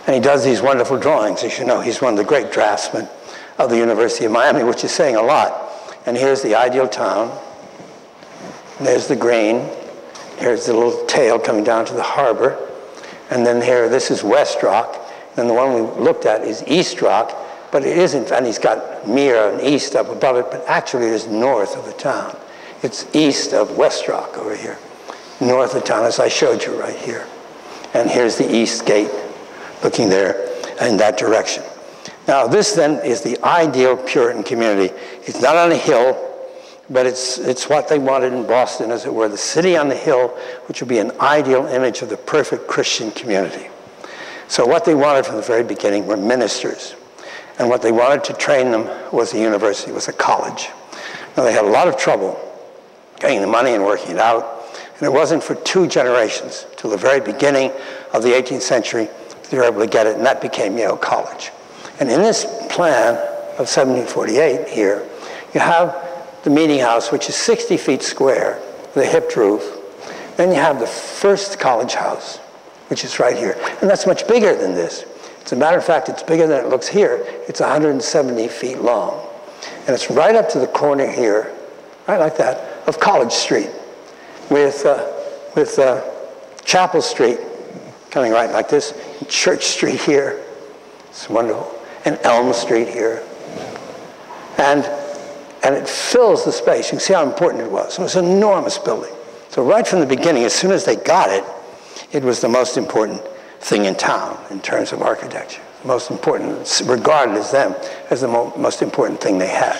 And he does these wonderful drawings. As you know, he's one of the great draftsmen of the University of Miami, which is saying a lot. And here's the ideal town. There's the green. Here's the little tail coming down to the harbor. And then here, this is West Rock. And the one we looked at is East Rock, but it isn't, and he's got Mira and East up above it, but actually it is north of the town. It's east of West Rock over here, north of town, as I showed you right here. And here's the East Gate, looking there in that direction. Now, this then is the ideal Puritan community. It's not on a hill, but it's what they wanted in Boston, as it were, the city on the hill, which would be an ideal image of the perfect Christian community. So what they wanted from the very beginning were ministers. And what they wanted to train them was a university, was a college. Now, they had a lot of trouble getting the money and working it out. And it wasn't for 2 generations, till the very beginning of the 18th century, they were able to get it, and that became Yale College. And in this plan of 1748 here, you have the meeting house, which is 60 feet square, with a hipped roof. Then you have the first college house, which is right here. And that's much bigger than this. As a matter of fact, it's bigger than it looks here. It's 170 feet long. And it's right up to the corner here, right like that, of College Street, with Chapel Street coming right like this, and Church Street here. It's wonderful. And Elm Street here. And it fills the space. You can see how important it was. So it's an enormous building. So right from the beginning, as soon as they got it, it was the most important thing in town in terms of architecture. The most important, regarded as them as the most important thing they had.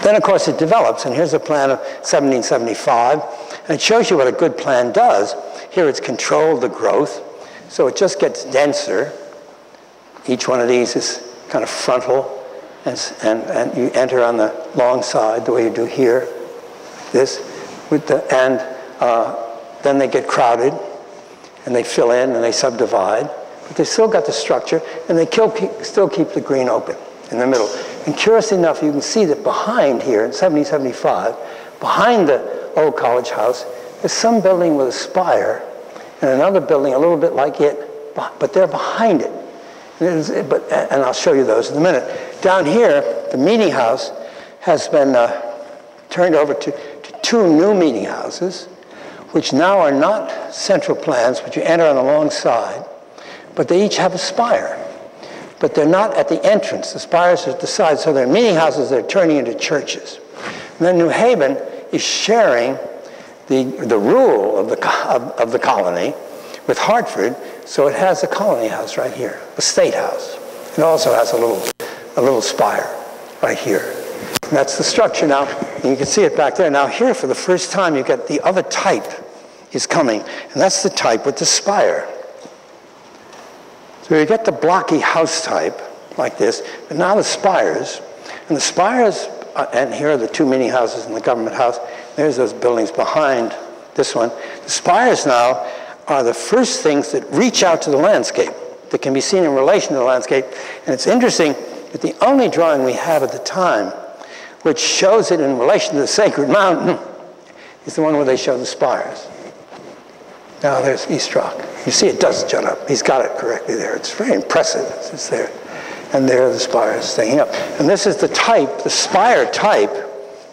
Then, of course, it develops, and here's a plan of 1775, and it shows you what a good plan does. Here it's controlled the growth, so it just gets denser. Each one of these is kind of frontal, and you enter on the long side the way you do here, this, and then they get crowded, and they fill in and they subdivide, but they still got the structure, and they still keep the green open in the middle. And curiously enough, you can see that behind here in 1775, behind the old college house, there's some building with a spire and another building a little bit like it, but they're behind it. And I'll show you those in a minute. Down here, the meeting house has been turned over to 2 new meeting houses, which now are not central plans, but you enter on the long side, but they each have a spire. But they're not at the entrance. The spires are at the side, so they're meeting houses that are turning into churches. And then New Haven is sharing the rule of the colony with Hartford, so it has a colony house right here, a state house. It also has a little spire right here. And that's the structure now. And you can see it back there. Now here, for the first time, you get the other type is coming, and that's the type with the spire. So you get the blocky house type like this, but now the spires. And the spires, and here are the 2 meeting houses and the government house. There's those buildings behind this one. The spires now are the first things that reach out to the landscape. that can be seen in relation to the landscape. And it's interesting that the only drawing we have at the time which shows it in relation to the sacred mountain is the one where they show the spires. Now there's East Rock. You see it does jut up. He's got it correctly there. It's very impressive. It's there. And there are the spires staying up. And this is the type, the spire type,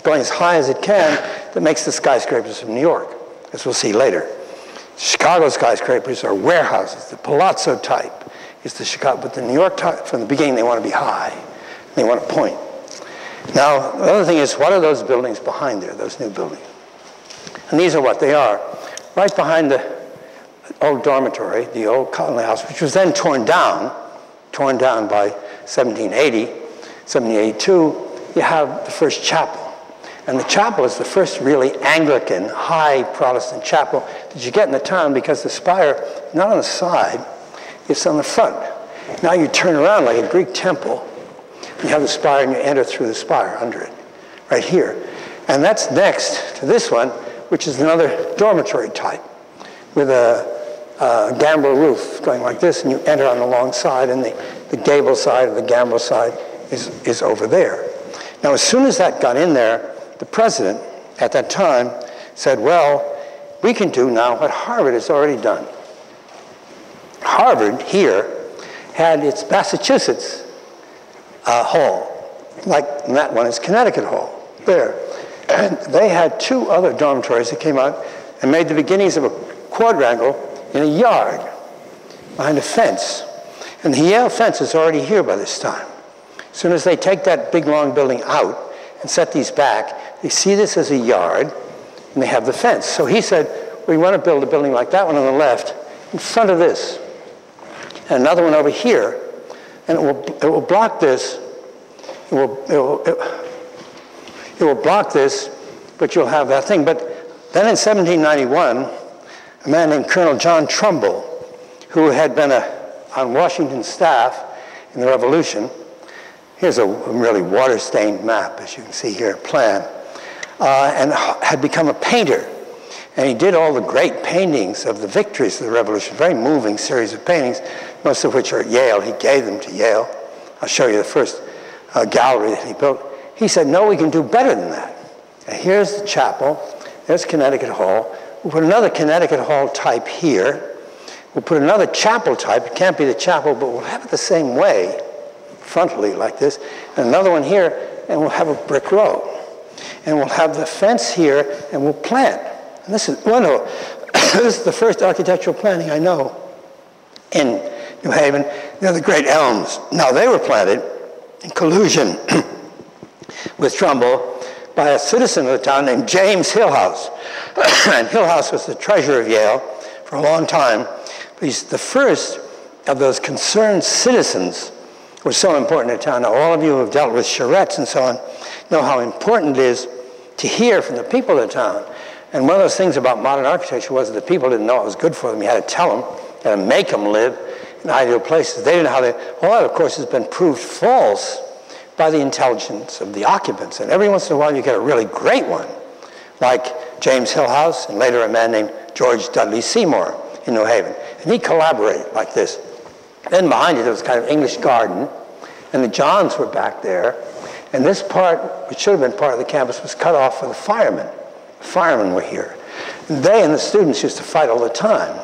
going as high as it can, that makes the skyscrapers of New York, as we'll see later. Chicago skyscrapers are warehouses. The palazzo type is the Chicago, but the New York type, from the beginning, they want to be high. They want to point. Now, the other thing is, what are those buildings behind there, those new buildings? And these are what they are. Right behind the old dormitory, the old colony house, which was then torn down by 1780, 1782, you have the first chapel. And the chapel is the first really Anglican, high Protestant chapel that you get in the town, because the spire, not on the side, it's on the front. Now you turn around like a Greek temple, you have the spire and you enter through the spire under it, right here. And that's next to this one, which is another dormitory type with a gambrel roof going like this, and you enter on the long side, and the gable side or the gambrel side is over there. Now, as soon as that got in there, the president at that time said, well, we can do now what Harvard has already done. Harvard here had its Massachusetts Hall, like that one is Connecticut Hall, there. And they had two other dormitories that came out and made the beginnings of a quadrangle in a yard behind a fence. And the Yale fence is already here by this time. As soon as they take that big long building out and set these back, they see this as a yard, and they have the fence. So he said, we want to build a building like that one on the left in front of this, and another one over here, and it will block this. It will block this, but you'll have that thing. But then in 1791, a man named Colonel John Trumbull, who had been on Washington's staff in the Revolution, here's a really water-stained map, as you can see here, plan, and had become a painter. And he did all the great paintings of the victories of the Revolution, very moving series of paintings, most of which are at Yale. He gave them to Yale. I'll show you the first gallery that he built. He said, no, we can do better than that. And here's the chapel. There's Connecticut Hall. We'll put another Connecticut Hall type here. We'll put another chapel type. It can't be the chapel, but we'll have it the same way, frontally like this. And another one here, and we'll have a brick row. And we'll have the fence here, and we'll plant. And this is, this is the first architectural planting I know in New Haven. They're the great elms. Now, they were planted in collusion with Trumbull by a citizen of the town named James Hillhouse. And Hillhouse was the treasurer of Yale for a long time. But he's the first of those concerned citizens who were so important in town. Now, all of you who have dealt with charrettes and so on know how important it is to hear from the people of the town. And one of those things about modern architecture was that the people didn't know it was good for them. You had to tell them, you had to make them live in ideal places. They didn't know how they, all that, of course, has been proved false by the intelligence of the occupants. And every once in a while, you get a really great one, like James Hillhouse, and later a man named George Dudley Seymour in New Haven. And he collaborated like this. Then behind it, there was kind of English garden, and the Johns were back there. And this part, which should have been part of the campus, was cut off for the firemen. The firemen were here. And they and the students used to fight all the time.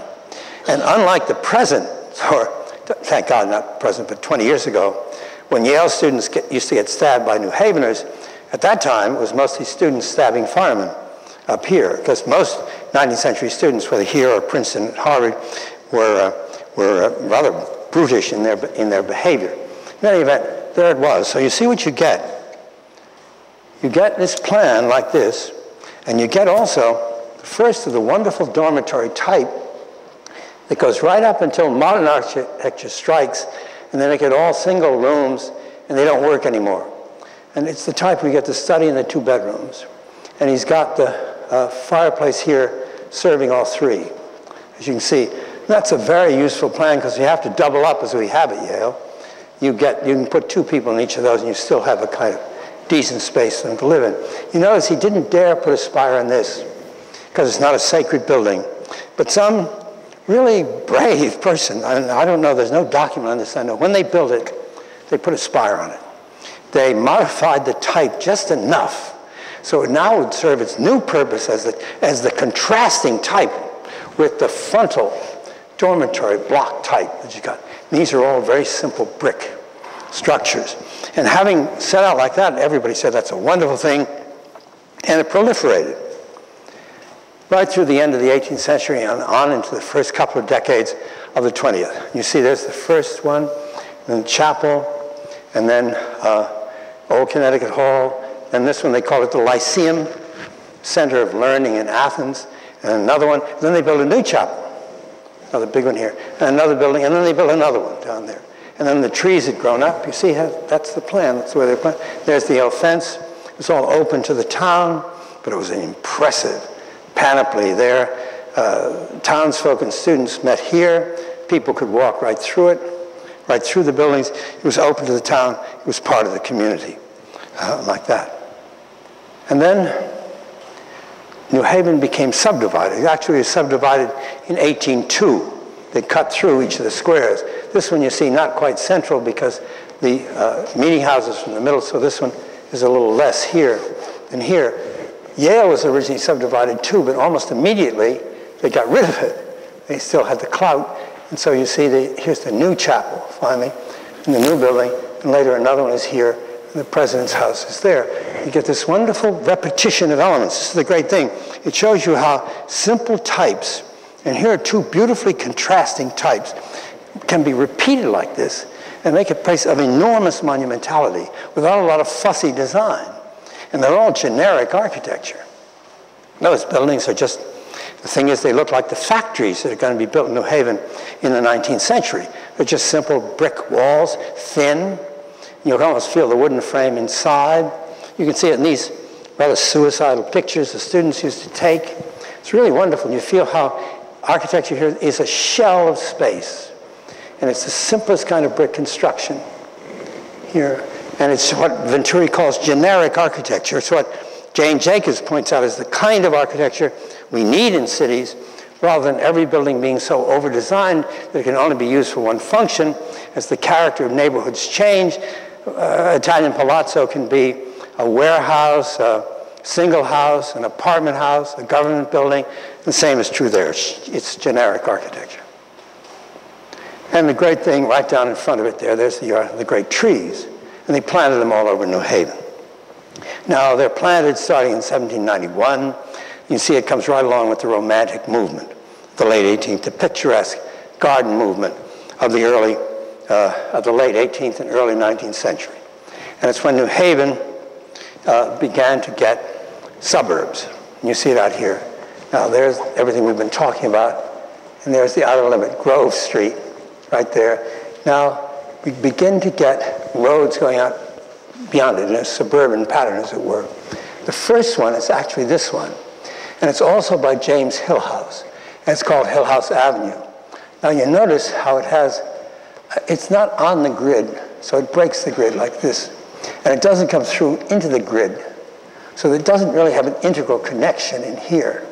And unlike the present, or thank God not present, but 20 years ago, when Yale students used to get stabbed by New Haveners, at that time it was mostly students stabbing firemen up here, because most 19th century students, whether here or Princeton or Harvard, were rather brutish in their behavior. In any event, there it was. So you see what you get. You get this plan like this, and you get also the first of the wonderful dormitory type that goes right up until modern architecture strikes, and then they get all single rooms, and they don't work anymore. And it's the type we get the study and the 2 bedrooms. And he's got the fireplace here serving all 3, as you can see. That's a very useful plan, because you have to double up as we have at Yale. You can put 2 people in each of those, and you still have a kind of decent space for them to live in. You notice he didn't dare put a spire on this, because it's not a sacred building. But some really brave person. I don't know, there's no document on this. I know when they built it, they put a spire on it. They modified the type just enough so it now would serve its new purpose as the contrasting type with the frontal dormitory block type that you got. These are all very simple brick structures. And having set out like that, everybody said that's a wonderful thing, and it proliferated. Right through the end of the 18th century and on into the first couple of decades of the 20th. You see there's the first one, then the chapel, and then Old Connecticut Hall, and this one they call it the Lyceum, Center of Learning in Athens, and another one. Then they built a new chapel, another big one here, and another building, and then they built another one down there. And then the trees had grown up. You see how that's the plan, that's where they're planted. There's the old fence. It was all open to the town, but it was an impressive panoply there. Townsfolk and students met here. People could walk right through it, right through the buildings. It was open to the town. It was part of the community, like that. And then New Haven became subdivided. It actually was subdivided in 1802. They cut through each of the squares. This one you see not quite central because the meeting houses from the middle, so this one is a little less here than here. Yale was originally subdivided too, but almost immediately they got rid of it. They still had the clout, and so you see here's the new chapel, finally, in the new building, and later another one is here, and the president's house is there. You get this wonderful repetition of elements. This is the great thing. It shows you how simple types, and here are two beautifully contrasting types, can be repeated like this and make a place of enormous monumentality without a lot of fussy design. And they're all generic architecture. Those buildings are just, the thing is, they look like the factories that are going to be built in New Haven in the 19th century. They're just simple brick walls, thin. You can almost feel the wooden frame inside. You can see it in these rather suicidal pictures the students used to take. It's really wonderful. You feel how architecture here is a shell of space. And it's the simplest kind of brick construction here. And it's what Venturi calls generic architecture. It's what Jane Jacobs points out as the kind of architecture we need in cities, rather than every building being so over-designed that it can only be used for one function. As the character of neighborhoods change, Italian palazzo can be a warehouse, a single house, an apartment house, a government building. The same is true there. It's generic architecture. And the great thing right down in front of it there's the great trees. And they planted them all over New Haven. Now, they're planted starting in 1791. You see it comes right along with the Romantic movement, the late 18th, the picturesque garden movement of the late 18th and early 19th century. And it's when New Haven began to get suburbs. And you see it out here. Now, there's everything we've been talking about. And there's the outer limit, Grove Street, right there. Now, we begin to get roads going out beyond it in a suburban pattern, as it were. The first one is actually this one. And it's also by James Hillhouse. And it's called Hillhouse Avenue. Now, you notice how it's not on the grid, so it breaks the grid like this. And it doesn't come through into the grid. So it doesn't really have an integral connection in here.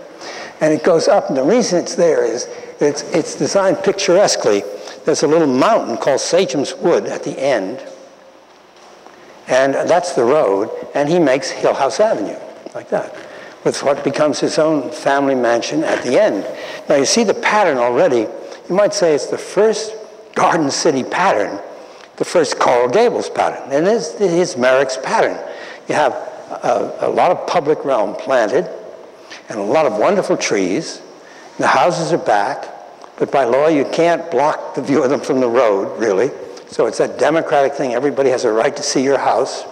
And it goes up, and the reason it's there is that it's designed picturesquely. There's a little mountain called Sachems Wood at the end, and that's the road, and he makes Hillhouse Avenue, like that, with what becomes his own family mansion at the end. Now, you see the pattern already. You might say it's the first Garden City pattern, the first Coral Gables pattern, and it is Merrick's pattern. You have a lot of public realm planted, and a lot of wonderful trees. The houses are back, but by law you can't block the view of them from the road, really. So it's that democratic thing. Everybody has a right to see your house.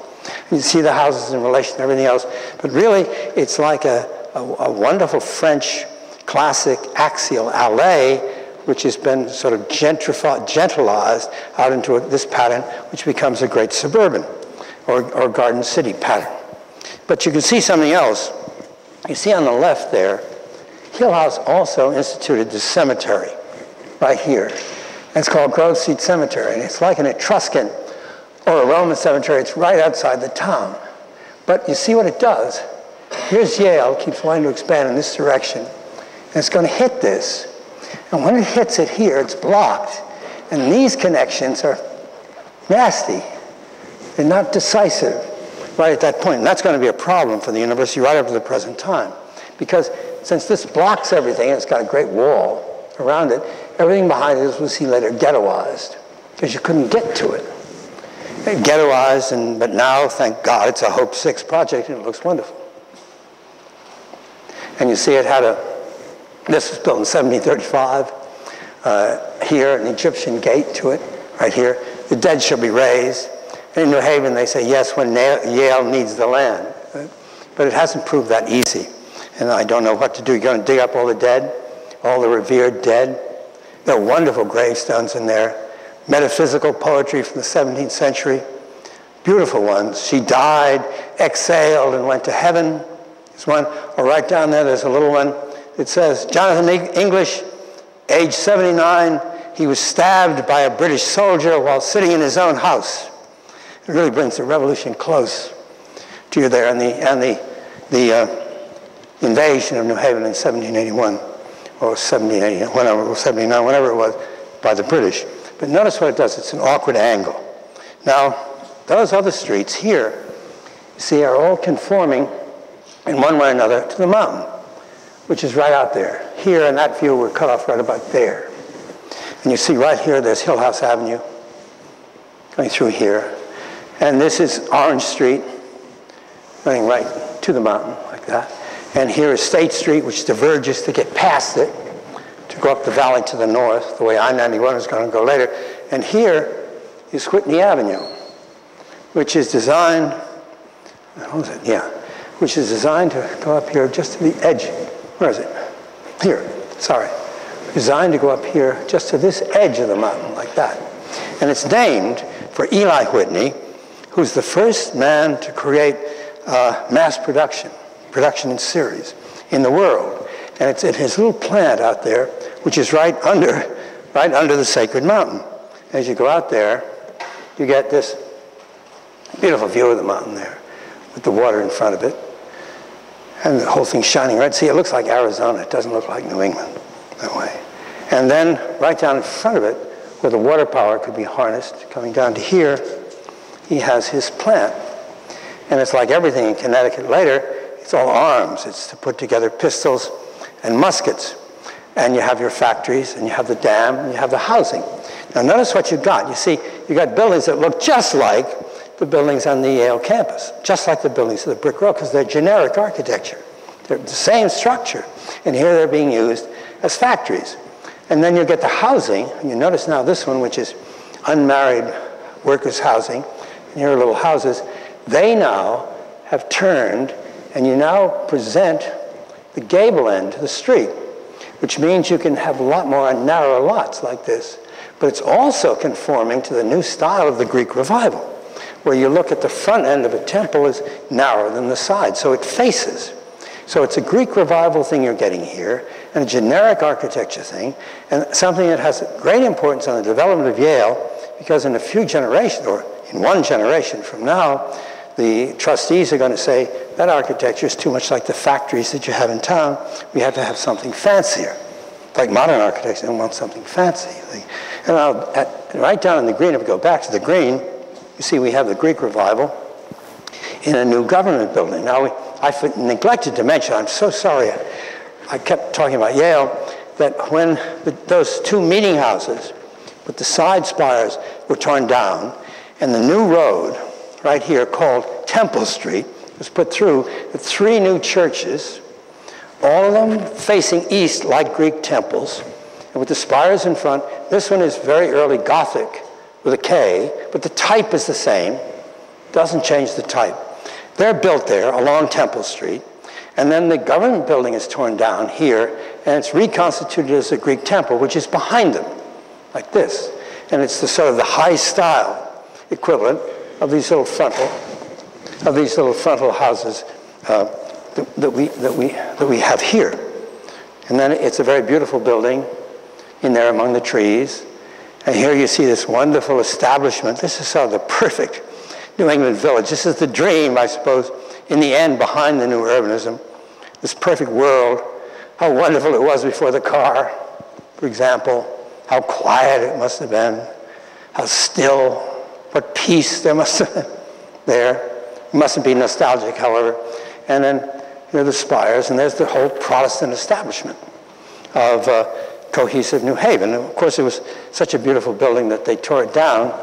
You see the houses in relation to everything else. But really, it's like a wonderful French classic axial alley, which has been sort of gentilized out into this pattern, which becomes a great suburban or Garden City pattern. But you can see something else. You see on the left there, Hillhouse also instituted the cemetery right here. And it's called Grove Street Cemetery. And it's like an Etruscan or a Roman cemetery. It's right outside the town. But you see what it does? Here's Yale, keeps wanting to expand in this direction. And it's going to hit this. And when it hits it here, it's blocked. And these connections are nasty. They're not decisive right at that point. And that's going to be a problem for the university right up to the present time. Because since this blocks everything, and it's got a great wall around it, everything behind it, as we'll see later, ghettoized. Because you couldn't get to it. Ghettoized, but now, thank God, it's a Hope 6 project, and it looks wonderful. And you see it had this was built in 1735. Here, an Egyptian gate to it, right here. The dead shall be raised. And in New Haven, they say, yes, when Yale needs the land. But it hasn't proved that easy. And I don't know what to do. You're going to dig up all the dead, all the revered dead. There are wonderful gravestones in there. Metaphysical poetry from the 17th century. Beautiful ones. She died, exhaled, and went to heaven. There's one. Or right down there, there's a little one. It says, Jonathan English, age 79, he was stabbed by a British soldier while sitting in his own house. It really brings the revolution close to you there, and the invasion of New Haven in 1781, or 1780, whenever, 79, whenever it was, by the British. But notice what it does. It's an awkward angle. Now, those other streets here, you see, are all conforming in one way or another to the mountain, which is right out there. Here in that view, we're cut off right about there. And you see right here, there's Hill House Avenue going through here. And this is Orange Street running right to the mountain like that. And here is State Street, which diverges to get past it, to go up the valley to the north, the way I-91 is going to go later. And here is Whitney Avenue, which is designed, what was it? Yeah, which is designed to go up here just to the edge. Where is it? Here, sorry. Designed to go up here just to this edge of the mountain, like that. And it's named for Eli Whitney, who's the first man to create mass production in series in the world. And it's in his little plant out there, which is right under the sacred mountain. As you go out there, you get this beautiful view of the mountain there, with the water in front of it, and the whole thing shining red. See, it looks like Arizona. It doesn't look like New England that way. And then right down in front of it, where the water power could be harnessed, coming down to here, he has his plant. And it's like everything in Connecticut later, it's all arms. It's to put together pistols and muskets. And you have your factories, and you have the dam, and you have the housing. Now notice what you got. You see, you got buildings that look just like the buildings on the Yale campus, just like the buildings of the Brick Road, because they're generic architecture. They're the same structure. And here they're being used as factories. And then you get the housing, and you notice now this one, which is unmarried workers' housing, and here are little houses. They now have turned, and you now present the gable end to the street, which means you can have a lot more narrow lots like this. But it's also conforming to the new style of the Greek Revival, where you look at the front end of a temple is narrower than the side, so it faces. So it's a Greek Revival thing you're getting here, and a generic architecture thing, and something that has great importance on the development of Yale, because in a few generations, or in one generation from now, the trustees are going to say, that architecture is too much like the factories that you have in town. We have to have something fancier. Like modern architects, they want something fancy. And right down in the green, if we go back to the green, you see we have the Greek Revival in a new government building. Now, I neglected to mention, I'm so sorry, I kept talking about Yale, that when those two meeting houses with the side spires were torn down, and the new road right here called Temple Street was put through, the three new churches, all of them facing east like Greek temples, and with the spires in front. This one is very early Gothic with a K, but the type is the same, doesn't change the type. They're built there along Temple Street, and then the government building is torn down here, and it's reconstituted as a Greek temple, which is behind them, like this. And it's the sort of the high style equivalent of these little frontal houses that we have here. And then it's a very beautiful building in there among the trees. And here you see this wonderful establishment. This is sort of the perfect New England village. This is the dream, I suppose, in the end, behind the new urbanism. This perfect world, how wonderful it was before the car. For example, how quiet it must have been, how still, what peace there must have been there. It mustn't be nostalgic, however. And then here are the spires, and there's the whole Protestant establishment of cohesive New Haven. And of course, it was such a beautiful building that they tore it down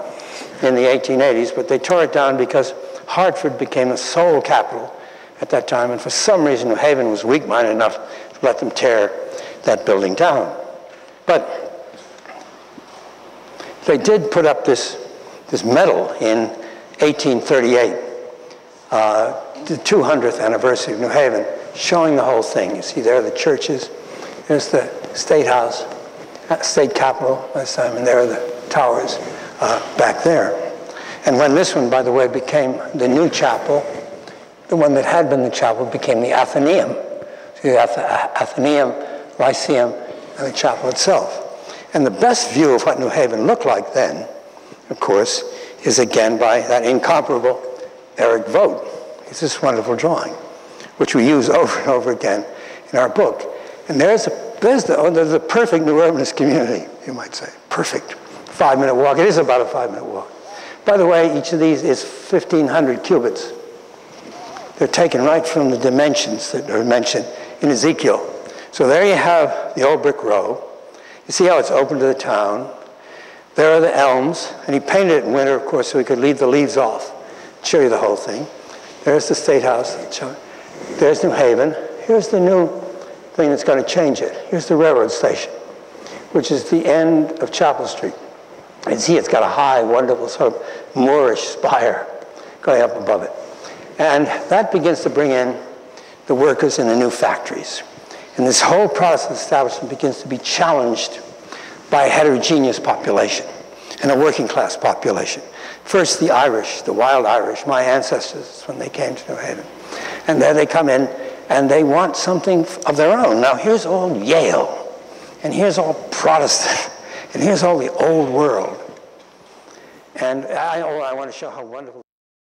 in the 1880s, but they tore it down because Hartford became the sole capital at that time, and for some reason New Haven was weak-minded enough to let them tear that building down. But they did put up this medal in 1838, the 200th anniversary of New Haven, showing the whole thing. You see there are the churches, there's the State House, State Capitol last time, and there are the towers back there. And when this one, by the way, became the new chapel, the one that had been the chapel became the Athenaeum. So you have the Athenaeum, Lyceum, and the chapel itself. And the best view of what New Haven looked like then, of course, is again by that incomparable Eric Vogt. It's this wonderful drawing, which we use over and over again in our book. And there's the perfect New Urbanist community, you might say. Perfect. 5-minute walk. It is about a 5-minute walk. By the way, each of these is 1,500 cubits. They're taken right from the dimensions that are mentioned in Ezekiel. So there you have the old brick row. You see how it's open to the town. There are the elms, and he painted it in winter, of course, so he could leave the leaves off, show you the whole thing. There's the State House. There's New Haven. Here's the new thing that's going to change it. Here's the railroad station, which is the end of Chapel Street. And see, it's got a high, wonderful sort of Moorish spire going up above it. And that begins to bring in the workers in the new factories. And this whole Protestant establishment begins to be challenged by a heterogeneous population and a working class population. First, the Irish, the wild Irish, my ancestors, when they came to New Haven. And there they come in, and they want something of their own. Now, here's old Yale, and here's all Protestant, and here's all the old world. And I want to show how wonderful